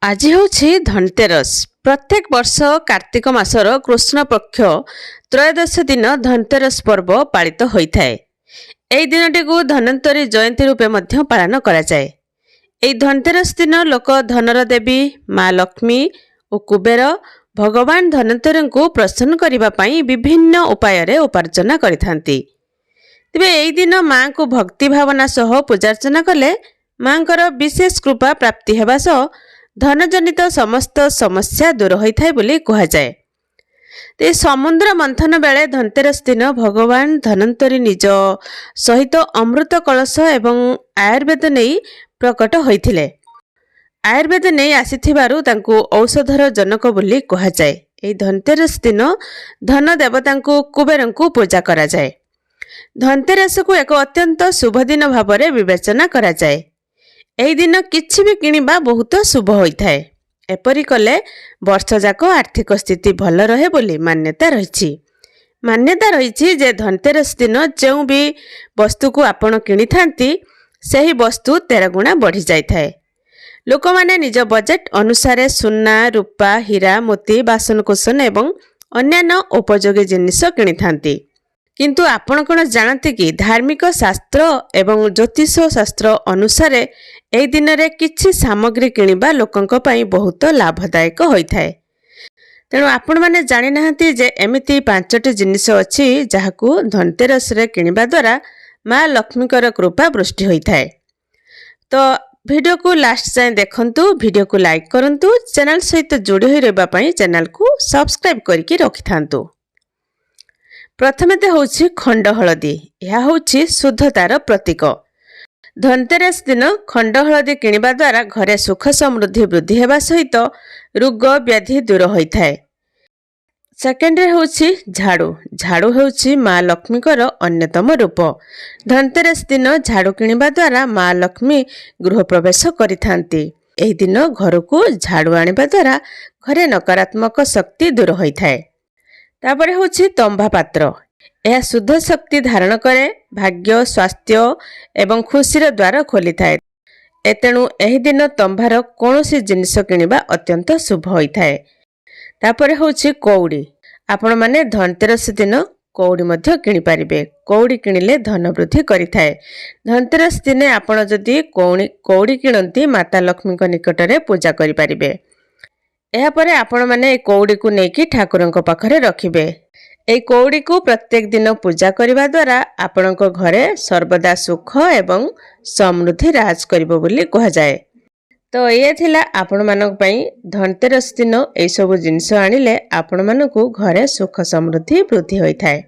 आज हूँ धनतेरस। प्रत्येक वर्ष कार्तिक मासर कृष्ण पक्ष त्रयोदश दिन धनतेरस पर्व पालित होता है। यह दिनटी को धन्वंतरी जयंती रूपे पालन कराए। यह धनतेरस दिन लोक धनर देवी माँ लक्ष्मी और कुबेर भगवान धन्वंतरी को प्रसन्न करने विभिन्न उपाय उपार्जन करते। तेज यही दिन माँ को भक्ति भावना सह पूजार्चना कले माँ विशेष कृपा प्राप्ति होगा सह धनजनित समस्त समस्या दूर होता है बोली कहुए। तो समुद्र मंथन बेले धनतेरस दिन भगवान धन्वंतरी निज सहित अमृत कलश एवं आयुर्वेद नहीं प्रकट होते। आयुर्वेद नहीं आसीथिबारु तांको औषधर जनक बोली कहुए। यह धनतेरस दिन धन देवता कुबेर को पूजा करा जाए। धनतेरस को एक अत्यंत शुभ दिन भाव में विवेचना करा जाए। यही दिन किछि भी किनिबा बहुत शुभ होता है। एपरी कले वर्ष जाक आर्थिक स्थिति भल रहे बोली मान्यता रही। मान्यता रही जे धनतेरस दिन जो भी वस्तु को आपण किनी थांती सही वस्तु 13 गुणा बढ़ी जाए। लोक माने निज बजेट अनुसार सुना रूपा हीरा मोती बासनकुसन एवं अन्यान्य उपयोगी जिनिस किनी थांती। किंतु आपण कौन जानते कि धार्मिक शास्त्र एवं ज्योतिष शास्त्र अनुसार यही दिन में किछि सामग्री किनिबा लोकंक पई बहुत लाभदायक होता है। तेणु आपण माने जानि नाहंती जे एमिति 5टी जिनिस अछि जहाकू धनतेरस रे किनिबा द्वारा माँ लक्ष्मीकर कृपा वृष्टि होता है। तो वीडियो को लास्ट जाए देखंतु, वीडियो को लाइक करंतु, चैनल सहित जोड़ी होई रहबा पई चैनल को सब्सक्राइब करके रखिथांतु। प्रथमे तो हूँ खंड हलदी। यह हूँ शुद्धतार प्रतीक। धनतेरस दिन खंड हलदी किनिबा द्वारा घरे सुख समृद्धि वृद्धि होगा सहित रोग व्याधि दूर होता है। सेकेंड हूँ झाड़ू। झाड़ू हूँ माँ लक्ष्मीकर अन्यतम रूप। धनतेरस दिन झाड़ू किनिबा द्वारा माँ लक्ष्मी गृह प्रवेश करिथांती। एही दिन घर को झाड़ू आनिबा द्वारा घरे नकारात्मक शक्ति दूर होता है। तापरे हूँ तंबा पात्र। यह शुद्ध शक्ति धारण करे, भाग्य स्वास्थ्य एवं खुशीर द्वार खोली थाए। तेणु एही दिन तंबार कौनसी जिनिस किनिबा अत्यंत शुभ होता है। तापरे हूँ कौड़ी। आपण माने धनतेरस दिन कौड़ी मध्य किनि पारिबे। कौड़ी किनिले धन वृद्धि करिथाए। धनतेरस दिने आपण जदि कौड़ी किणंती माता लक्ष्मी निकट में पूजा करि पारिबे। एहापरे आपण माने कौड़ी को नेकी ठाकुरंक पाखरे रखिबे। ए कौड़ी को प्रत्येक दिन पूजा करने द्वारा आपणक घरे सर्वदा सुख एवं समृद्धि राज करिबो बोली कहा जाए। तो ये थिला आपण मानक पई धनतेरस दिन ए सब जिनिस आनिले आपण मानकु घरे सुख समृद्धि वृद्धि होइथाए।